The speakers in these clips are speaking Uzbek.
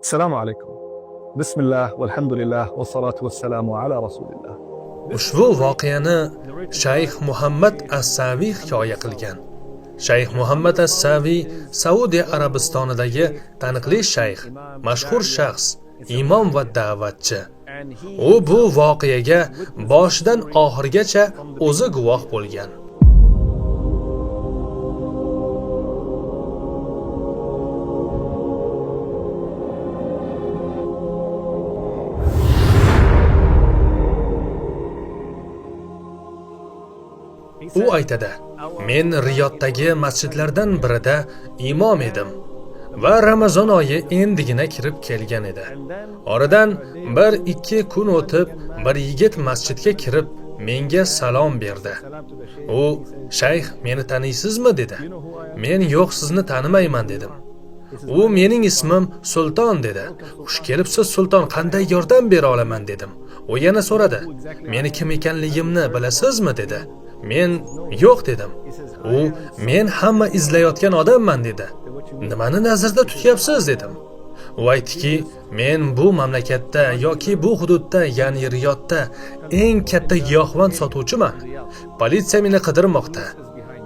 Assalomu alaykum. Bismillah, valhamdulillah, vassalatu vassalamu ala rasulillah. Ushbu voqeani Shayx Muhammad As-Saviy hikoya qilgan. Shayx Muhammad As-Saviy Saudiya Arabistonidagi taniqli shayx, mashhur shaxs, imom va da'vatchi. U bu voqeaga boshidan oxirigacha o'zi guvoh bo'lgan. U aytadi: "Men Riyoddagi masjidlardan birida imom edim va Ramazon oyi endigina kirib kelgan edi. Oradan 1-2 kun o'tib, bir yigit masjidga kirib menga salom berdi. U: 'Shayx, meni taniysizmi?' dedi. Men 'Yo'q, sizni tanimayman' dedim. U: 'Mening ismim Sulton' dedi. 'Xush kelibsiz Sulton, qanday yordam bera olaman?' dedim. U yana so'radi: 'Meni kim ekanligimni bilasizmi?' dedi. Men 'Yo'q' dedim. U: 'Men hamma izlayotgan odamman' dedi. 'Nimani nazarda tutyapsiz?' dedim. U aytdiki: 'Men bu mamlakatda yoki bu hududda, ya'ni Riyodda eng katta giyohvand sotuvchiman. Politsiya meni qidirmoqda.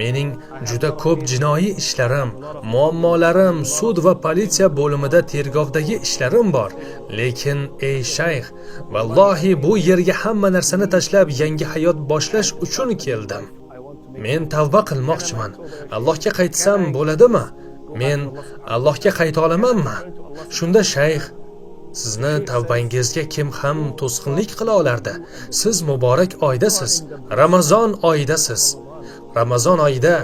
Mening juda ko'p jinoiy ishlarim, muammolarim, sud va politsiya bo'limida tergovdagi ishlarim bor. Lekin ey shayx, vallohi bu yerga hamma narsani tashlab yangi hayot boshlash uchun keldim. Men tavba qilmoqchiman. Allohga qaytsam bo'ladimi? Men Allohga qayta olamanmi? Shunda shayx: "Sizni tavbangizga kim ham to'sqinlik qila olardi? Siz muborak oydasiz, Ramazon oyidasiz. Ramazon oyida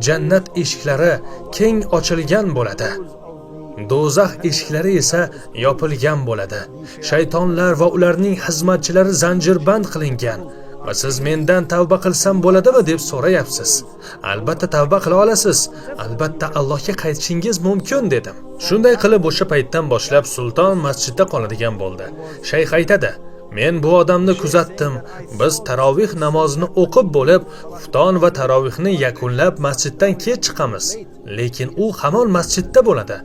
jannat eshiklari keng ochilgan bo'ladi. Do'zax eshiklari esa yopilgan bo'ladi. Shaytonlar va ularning xizmatchilari zanjirband qilingan. Va siz mendan tavba qilsam bo'ladimi deb so'rayapsiz. Albatta tavba qila olasiz. Albatta Allohga qaytishingiz mumkin" dedim. Shunday qilib o'sha paytdan boshlab Sulton masjidda qoladigan bo'ldi. Shayx aytadi: "Men bu odamni kuzatdim. Biz tarovih namozini o'qib bo'lib, xufton va tarovihni yakunlab masjiddan kech chiqamiz. Lekin u hamon masjidda bo'ladi.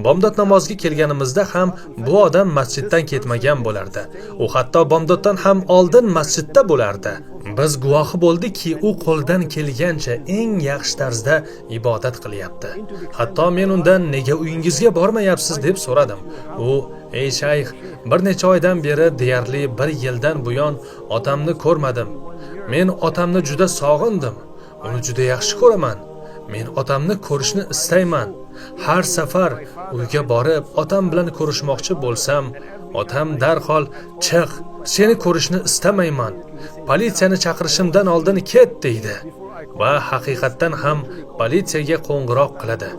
Bomdod namoziga kelganimizda ham bu odam masjiddan ketmagan bo'lardi. U hatto bomdoddan ham oldin masjidda bo'lardi. Biz guvohi bo'ldikki, u qo'ldan kelgancha eng yaxshi tarzda ibodat qilyapti. Hatto men undan 'Nega uyingizga bormayapsiz?' deb so'radim. U: 'Ey shayx, bir necha oydan beri, deyarli 1 yildan buyon otamni ko'rmadim. Men otamni juda sog'indim. Uni juda yaxshi ko'raman. Men otamni ko'rishni istayman. Har safar uyga borib otam bilan ko'rishmoqchi bo'lsam, otam darhol 'Chiq, seni ko'rishni istamayman. Politsiyani chaqirishimdan oldin ket' deydi. Va haqiqatdan ham politsiyaga qo'ng'iroq qiladi.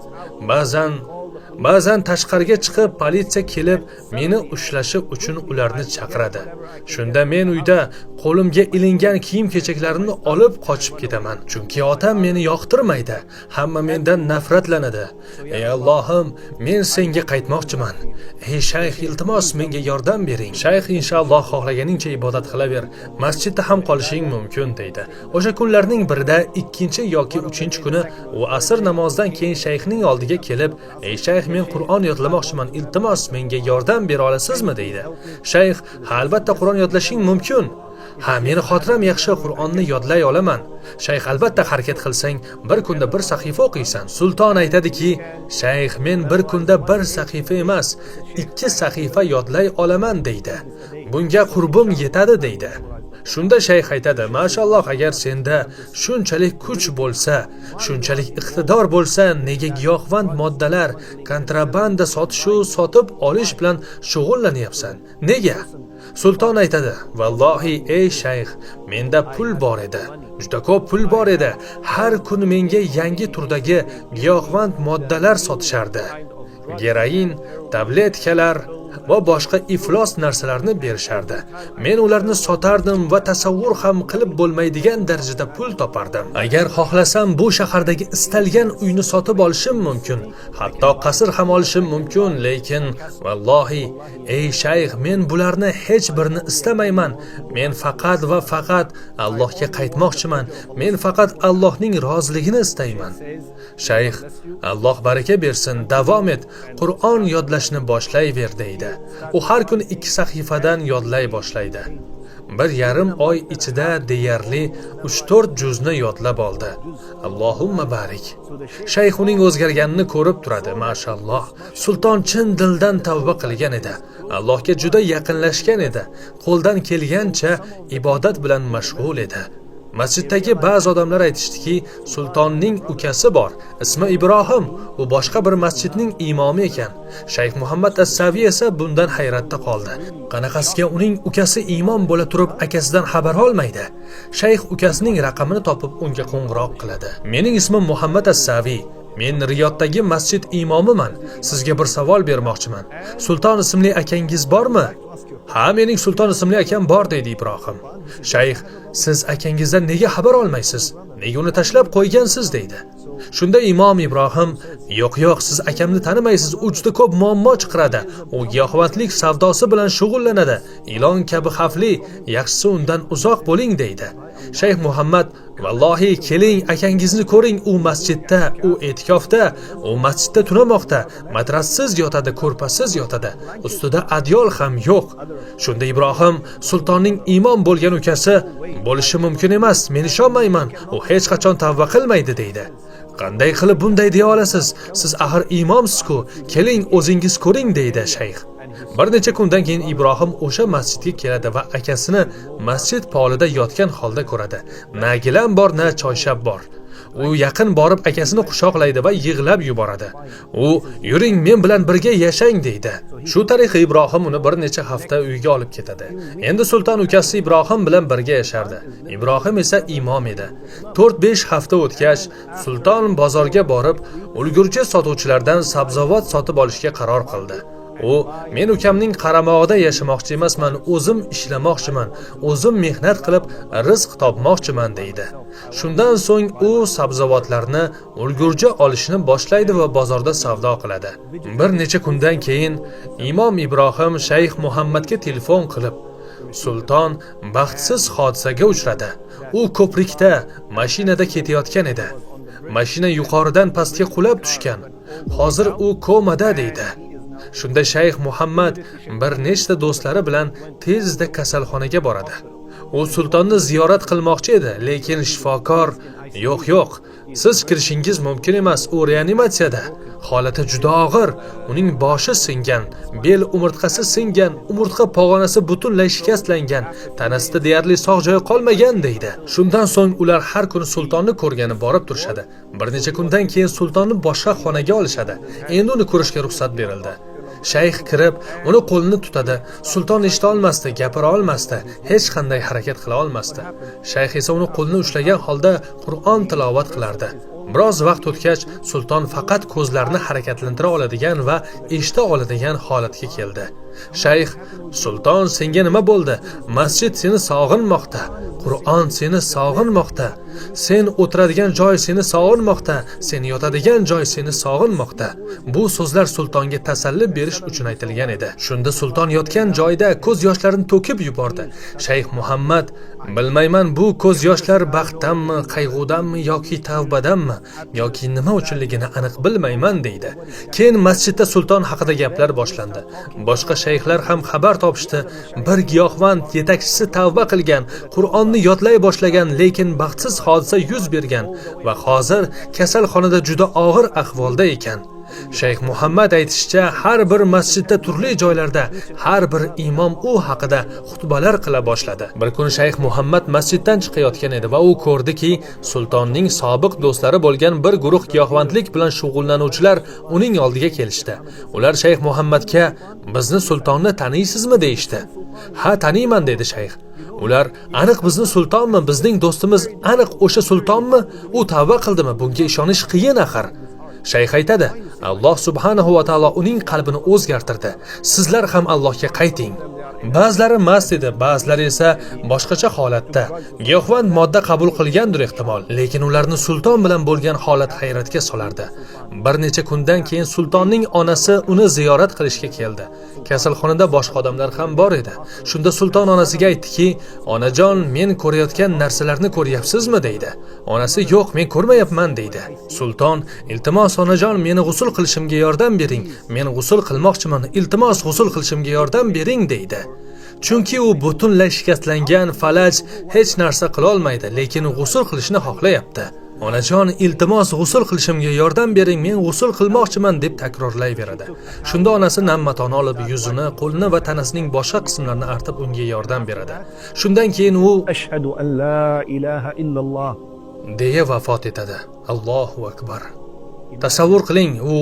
Ba'zan tashqariga chiqib politsiya kelib meni ushlashi uchun ularni chaqiradi. Shunda men uyda qo'limga ilingan kiyim-kechaklarimni olib qochib ketaman. Chunki otam meni yoqtirmaydi. Hamma mendan nafratlanadi. Ey Allohim, men senga qaytmoqchiman. Ey shayx, iltimos menga yordam bering. Shayx: "Inshaalloh xohlaganingcha ibodat qilaver. Masjidda ham qolishing mumkin" deydi. O'sha kunlarning birida 2 yoki 3 kuni u asr namozidan keyin shayxning oldiga kelib: "Ey shayx, men Qur'on yodlamoqchiman. Iltimos menga yordam bera olasizmi?" deydi. Shayx: "Ha, albatta Qur'on yodlashing mumkin." "Ha, meni xotiram yaxshi, Qur'onni yodlay olaman." Shayx: "Albatta harakat qilsang, bir kunda 1 sahifa o'qiysan." Sulton aytadiki: "Shayx, men bir kunda 1 sahifa emas, 2 sahifa yodlay olaman" deydi. "Bunga qurbim yetadi" deydi. Shunda shayx aytadi: "Mashalloh, agar senda shunchalik kuch bo'lsa, shunchalik iqtidor bo'lsa, nega giyohvand moddalar, kontrabanda sotib olish bilan shug'ullanyapsan? Nega?" Sulton aytadi: "Vallohi ey shayx, menda pul bor edi. Juda ko'p pul bor edi. Har kun menga yangi turdagi giyohvand moddalar sotishardi. Geroin, tabletkalar, va boshqa iflos narsalarni berishardi. Men ularni sotardim va tasavvur ham qilib bo'lmaydigan darajada pul topardim. Agar xohlasam bu shahardagi istalgan uyni sotib olishim mumkin, hatto qasr ham olishim mumkin, lekin vallohi, ey shayx, men bularni hech birini istamayman. Men faqat va faqat Allohga qaytmoqchiman. Men faqat Allohning roziligini istayman. Shayx, Alloh baraka bersin, davom et, Qur'on yodlashni boshlayver deydi. U har kun 2 sahifadan yodlay boshlaydi. 1,5 oy ichida deyarli 3-4 juzni yodlab oldi. Allohumma barik. Shayx uning o'zgarganini ko'rib turadi, mashalloh. Sulton chin dildan tavba qilgan edi. Allohga juda yaqinlashgan edi. Qo'ldan kelgancha ibodat bilan mashg'ul edi. Masjiddagi ba'zi odamlar aytishdiki, sultonning ukasi bor, ismi Ibrohim, u boshqa bir masjidning imomi ekan. Shayx Muhammad as-Saviy esa bundan hayratda qoldi. Qanaqasiga uning ukasi imom bo'la turib akasidan xabar olmaydi? Shayx ukasining raqamini topib unga qo'ng'iroq qiladi. Mening ismim Muhammad as-Saviy. Men Riyoddagi masjid imomiman. Sizga bir savol bermoqchiman. Sulton ismli akangiz bormi? Ha, mening Sulton ismli akam bor, deydi Ibrohim. Shayx, siz akangizdan nega xabar olmaysiz? Nega uni tashlab qo'ygansiz, deydi. Shunda Imom Ibrohim, yo'q, siz akamni tanimaysiz, u juda ko'p muammo chiqaradi. U giyohvandlik savdosi bilan shug'ullanadi. Ilon kabi xavfli, yaxshisi undan uzoq bo'ling, deydi. Shayx Muhammad, vallohi keling, akangizni ko'ring, u masjidda, u e'tikofda, u masjidda tunamoqda, matrassiz yotadi, ko'rpasiz yotadi, ustida adyol ham yo'q. Shunda Ibrohim, sultonning imom bo'lgan ukasi, bo'lishi mumkin emas, men ishonmayman, u hech qachon tavba qilmaydi, deydi. Qanday qilib bunday deya olasiz? Siz axir imomsiz-ku, keling o'zingiz ko'ring, deydi shayx. Bir necha kundan keyin Ibrohim o'sha masjidga keladi va akasini masjid polida yotgan holda ko'radi. Na gilam bor, na choyshab bor. U yaqin borib akasini quchoqlaydi va yig'lab yuboradi. U, "Yuring, men bilan birga yashang", deydi. Shu tariqa Ibrohim uni bir necha hafta uyga olib ketadi. Endi sulton ukasi Ibrohim bilan birga yashardi. Ibrohim esa imom edi. 4-5 hafta o'tgach, sulton bozorga borib, ulgurji sotuvchilardan sabzavot sotib olishga qaror qildi. U, "Men ukamning qaramog'ida yashamoqchi emasman, o'zim ishlamoqchiman, o'zim mehnat qilib rizq topmoqchiman", deydi. Shundan so'ng u sabzavotlarni ulgurji olishni boshlaydi va bozorda savdo qiladi. Bir necha kundan keyin Imom Ibrohim Shayx Muhammadga telefon qilib, sulton baxtsiz hodisaga uchradi. U ko'prikda mashinada ketayotgan edi. Mashina yuqoridan pastga qulab tushgan. Hozir u komada, deydi. Shunda Shayx Muhammad bir nechta do'stlari bilan tezda kasalxonaga boradi. U sultonni ziyorat qilmoqchi edi, lekin shifokor, "Yo'q, siz kirishingiz mumkin emas, u reanimatsiyada. Holati juda og'ir, uning boshi singan, bel umurtqasi singan, umurtqa pog'onasi butunlay shikastlangan, tanasida deyarli sog' joyi qolmagan", deydi. Shundan so'ng ular har kuni sultonni ko'rgani borib turishadi. Bir necha kundan keyin sultonni boshqa xonaga olishadi. Endi uni ko'rishga ruxsat berildi. Shayx kirib, uni qo'lini tutadi. Sulton eshita olmasdi, gapira olmasdi, hech qanday harakat qila olmasdi. Shayx esa uni qo'lini ushlagan holda Qur'on tilovat qilardi. Biroz vaqt o'tgach, sulton faqat ko'zlarini harakatlantira oladigan va eshita oladigan holatga keldi. Shayx, "Sulton, senga nima bo'ldi? Masjid seni sog'inmoqda, Qur'on seni sog'inmoqda, sen o'tiradigan joy seni sog'inmoqda, sen yotadigan joy seni sog'inmoqda." Bu so'zlar sultonga tasalli berish uchun aytilgan edi. Shunda sulton yotgan joyda ko'z yoshlarini to'kib yubordi. Shayx Muhammad, "Bilmayman, bu ko'z yoshlar baxtdanmi, qayg'udanmi yoki tavbadanmi, yoki nima uchunligini aniq bilmayman", deydi. Keyin masjidda sulton haqida gaplar boshlandi. Boshqa shayxlar ham xabar topishdi. Bir giyohvand yetakchisi tavba qilgan, Qur'onni yodlay boshlagan, lekin baxtsiz hodisa yuz bergan va hozir kasalxonada juda og'ir ahvolda ekan. Shayx Muhammad aytishicha, har bir masjidda turli joylarda har bir imom u haqida xutbalar qila boshladi. Bir kun Shayx Muhammad masjiddan chiqayotgan edi va u ko'rdiki, sultonning sobiq do'stlari bo'lgan bir guruh giyohvandlik bilan shug'ullanuvchilar uning oldiga kelishdi. Ular Shayx Muhammadga, "Bizni sultonni taniysizmi?" deyishdi. "Ha, taniyman", dedi shayx. Ular, "Aniq bizni sultonmi? Bizning do'stimiz aniq o'sha sultonmi? U tavba qildimi? Bunga ishonish qiyin axir." Shayx aytadi, Alloh subhanahu va taolo uning qalbini o'zgartirdi. Sizlar ham Allohga qayting. Ba'zilari mast edi, ba'zilari esa boshqacha holatda. Giyohvand modda qabul qilgandir ehtimol, lekin ularni sulton bilan bo'lgan holat hayratga solardi. Bir necha kundan keyin sultonning onasi uni ziyorat qilishga keldi. Kasalxonada boshqa odamlar ham bor edi. Shunda sulton onasiga aytdiki, "Onajon, men ko'rayotgan narsalarni ko'ryapsizmi?" deydi. Onasi, "Yo'q, men ko'rmayapman" deydi. Sulton, "Iltimos onajon, meni g'usul qilishimga yordam bering. Men g'usul qilmoqchiman. Iltimos g'usul qilishimga yordam bering" deydi. Chunki u butunlay shikastlangan, falaj, hech narsa qila olmaydi, lekin g'usul qilishni xohlayapti. "Onajon, iltimos g'usul qilishimga yordam bering, men g'usul qilmoqchiman" deb takrorlayveradi. Shunda onasi nam matoni olib yuzini, qo'lini va tanasining boshqa qismlarini artib unga yordam beradi. Shundan keyin u ashhadu an la ilaha illalloh deya vafot etadi. Allohu akbar. Tasavvur qiling, u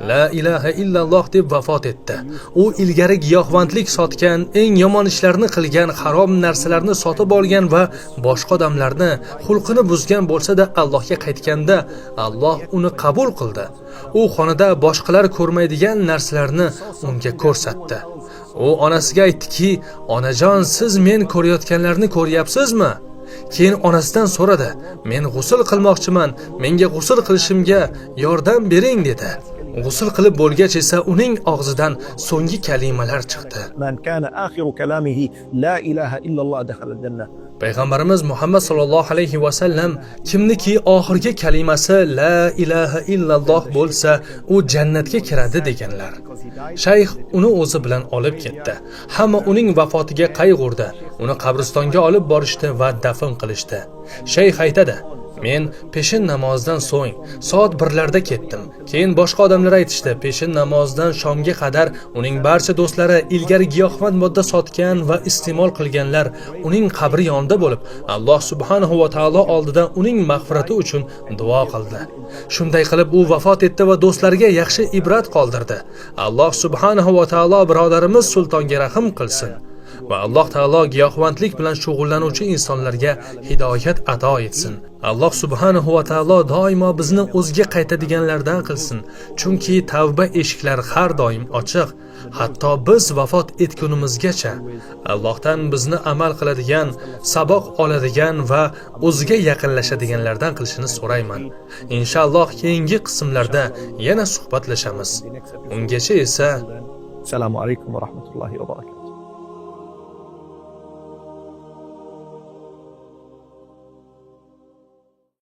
la ilaha illalloh deb vafot etdi. U ilgari giyohvandlik sotgan, eng yomon ishlarni qilgan, harom narsalarni sotib olgan va boshqa odamlarni xulqini buzgan bo'lsa-da, Allohga qaytganda Alloh uni qabul qildi. U xonada boshqalar ko'rmaydigan narsalarni unga ko'rsatdi. U onasiga aytdiki, "Onajon, siz men ko'rayotganlarni ko'ryapsizmi?" Keyin onasidan so'radi, "Men g'usul qilmoqchiman, menga g'usul qilishimga yordam bering" dedi. G'usul qilib bo'lgach esa uning og'zidan so'nggi kalimalar chiqdi. man kana akhiru kalamihi la ilaha illalloh dakhala al-jannah. Payg'ambarimiz Muhammad sallallohu alayhi va sallam kimniki oxirgi kalimasi la ilaha illalloh bo'lsa, u jannatga kiradi deganlar. Shayx uni o'zi bilan olib ketdi. Hamma uning vafotiga qayg'urdi. Uni qabristonga olib borishdi va dafn qilishdi. Shayx aytadi, "Men peshin namozidan so'ng soat 1larda ketdim. Keyin boshqa odamlar aytishdi, peshin namozidan shomga qadar uning barcha do'stlari ilgari giyohvand modda sotgan va iste'mol qilganlar uning qabri yonida bo'lib, Alloh subhanahu va taolo oldida uning mag'firati uchun duo qildi. Shunday qilib u vafot etdi va do'stlariga yaxshi ibrat qoldirdi. Alloh subhanahu va taolo birodarimiz sultonga rahim qilsin. Va Alloh taolo giyohvandlik bilan shug'ullanuvchi insonlarga hidoyat ato etsin. Alloh subhanahu va taolo doimo bizni o'ziga qaytadiganlardan qilsin. Chunki tavba eshiklari har doim ochiq. Hatto biz vafot etgunimizgacha Allohdan bizni amal qiladigan, saboq oladigan va o'ziga yaqinlashadiganlardan qilishini so'rayman. Inshaalloh keyingi qismlarda yana suhbatlashamiz. Ungacha esa Assalomu alaykum va rahmatullohi va barakatuh.